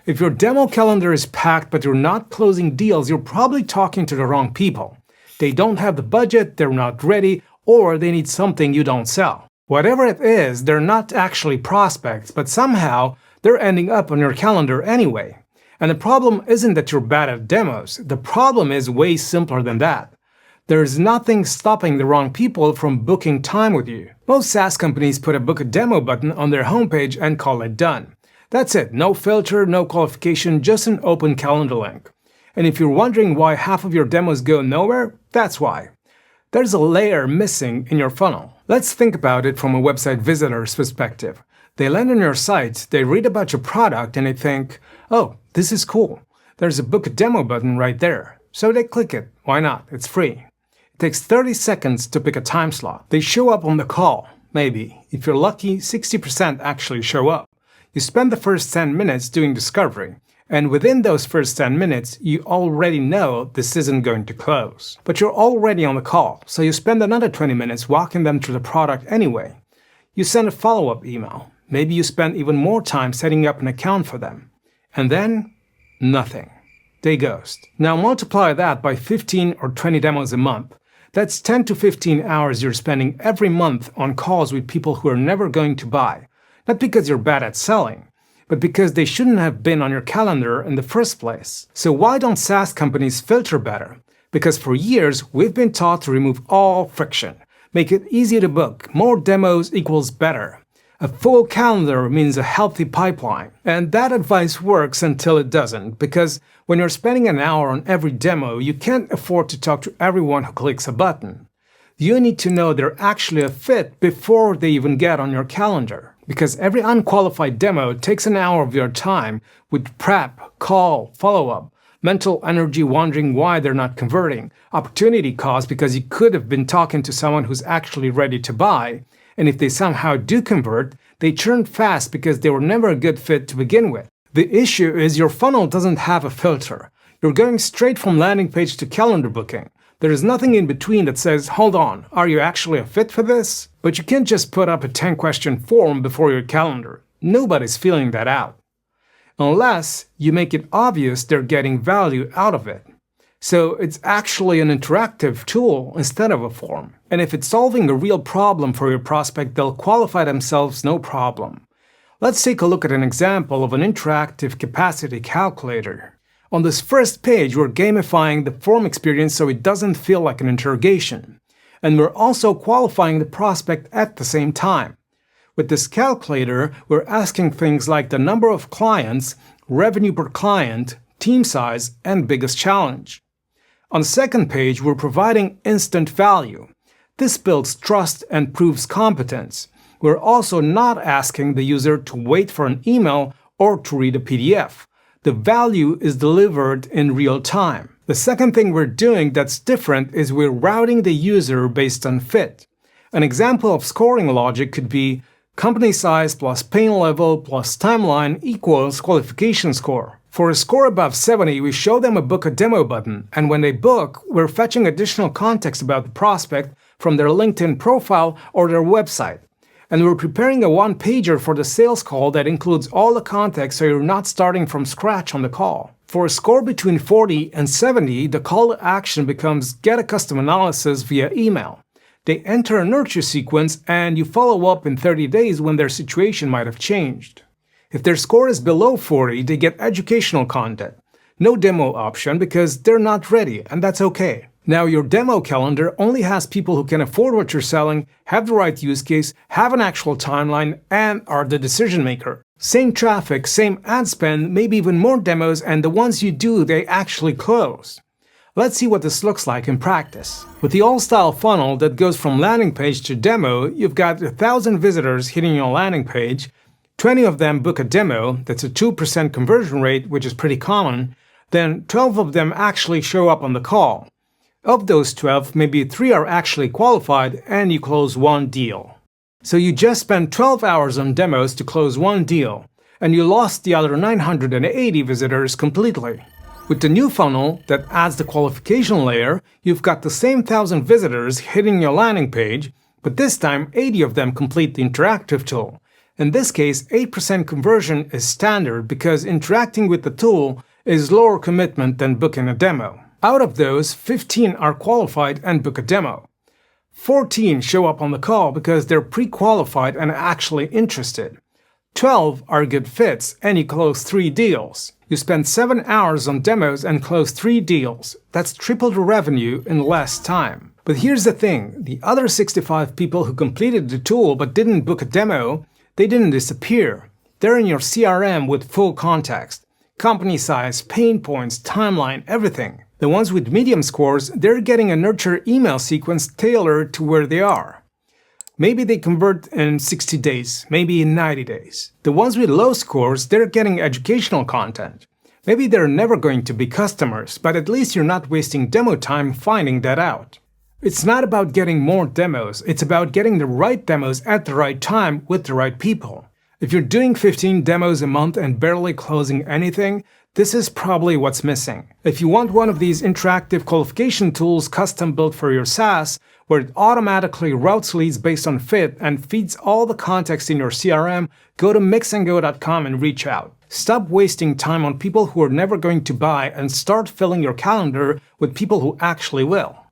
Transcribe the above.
If your demo calendar is packed but you're not closing deals, you're probably talking to the wrong people. They don't have the budget, they're not ready, or they need something you don't sell. Whatever it is, they're not actually prospects, but somehow they're ending up on your calendar anyway. And the problem isn't that you're bad at demos. The problem is way simpler than that. There's nothing stopping the wrong people from booking time with you. Most SaaS companies put a book a demo button on their homepage and call it done. That's it. No filter, no qualification, just an open calendar link. And if you're wondering why half of your demos go nowhere, that's why. There's a layer missing in your funnel. Let's think about it from a website visitor's perspective. They land on your site, they read about your product, and they think, oh, this is cool. There's a book a demo button right there. So they click it. Why not? It's free. It takes 30 seconds to pick a time slot. They show up on the call. Maybe. If you're lucky, 60% actually show up. You spend the first 10 minutes doing discovery. And within those first 10 minutes, you already know this isn't going to close. But you're already on the call, so you spend another 20 minutes walking them through the product anyway. You send a follow-up email. Maybe you spend even more time setting up an account for them. And then, nothing. They ghost. Now multiply that by 15 or 20 demos a month. That's 10 to 15 hours you're spending every month on calls with people who are never going to buy. Not because you're bad at selling, but because they shouldn't have been on your calendar in the first place. So why don't SaaS companies filter better? Because for years, we've been taught to remove all friction. Make it easy to book. More demos equals better. A full calendar means a healthy pipeline. And that advice works until it doesn't, because when you're spending an hour on every demo, you can't afford to talk to everyone who clicks a button. You need to know they're actually a fit before they even get on your calendar. Because every unqualified demo takes an hour of your time with prep, call, follow-up, mental energy wondering why they're not converting, opportunity cost because you could have been talking to someone who's actually ready to buy, and if they somehow do convert, they churn fast because they were never a good fit to begin with. The issue is your funnel doesn't have a filter. You're going straight from landing page to calendar booking. There is nothing in between that says, hold on, are you actually a fit for this? But you can't just put up a 10-question form before your calendar. Nobody's filling that out. Unless you make it obvious they're getting value out of it. So it's actually an interactive tool instead of a form. And if it's solving a real problem for your prospect, they'll qualify themselves no problem. Let's take a look at an example of an interactive capacity calculator. On this first page, we're gamifying the form experience so it doesn't feel like an interrogation. And we're also qualifying the prospect at the same time. With this calculator, we're asking things like the number of clients, revenue per client, team size, and biggest challenge. On the second page, we're providing instant value. This builds trust and proves competence. We're also not asking the user to wait for an email or to read a PDF. The value is delivered in real time. The second thing we're doing that's different is we're routing the user based on fit. An example of scoring logic could be company size plus pain level plus timeline equals qualification score. For a score above 70, we show them a book a demo button, and when they book, we're fetching additional context about the prospect from their LinkedIn profile or their website. And we're preparing a one-pager for the sales call that includes all the context so you're not starting from scratch on the call. For a score between 40 and 70, the call to action becomes get a custom analysis via email. They enter a nurture sequence and you follow up in 30 days when their situation might have changed. If their score is below 40, they get educational content. No demo option because they're not ready, and that's okay. Now your demo calendar only has people who can afford what you're selling, have the right use case, have an actual timeline, and are the decision maker. Same traffic, same ad spend, maybe even more demos, and the ones you do, they actually close. Let's see what this looks like in practice. With the all-style funnel that goes from landing page to demo, you've got 1,000 visitors hitting your landing page, 20 of them book a demo, that's a 2% conversion rate, which is pretty common, then 12 of them actually show up on the call. Of those 12, maybe 3 are actually qualified and you close one deal. So you just spent 12 hours on demos to close one deal, and you lost the other 980 visitors completely. With the new funnel that adds the qualification layer, you've got the same 1,000 visitors hitting your landing page, but this time 80 of them complete the interactive tool. In this case, 8% conversion is standard because interacting with the tool is lower commitment than booking a demo. Out of those, 15 are qualified and book a demo. 14 show up on the call because they're pre-qualified and actually interested. 12 are good fits and you close 3 deals. You spend 7 hours on demos and close 3 deals. That's triple the revenue in less time. But here's the thing, the other 65 people who completed the tool but didn't book a demo, they didn't disappear. They're in your CRM with full context. Company size, pain points, timeline, everything. The ones with medium scores, they're getting a nurture email sequence tailored to where they are. Maybe they convert in 60 days, maybe in 90 days. The ones with low scores, they're getting educational content. Maybe they're never going to be customers, but at least you're not wasting demo time finding that out. It's not about getting more demos, it's about getting the right demos at the right time with the right people. If you're doing 15 demos a month and barely closing anything, this is probably what's missing. If you want one of these interactive qualification tools custom built for your SaaS, where it automatically routes leads based on fit and feeds all the context in your CRM, go to mixandgo.com and reach out. Stop wasting time on people who are never going to buy and start filling your calendar with people who actually will.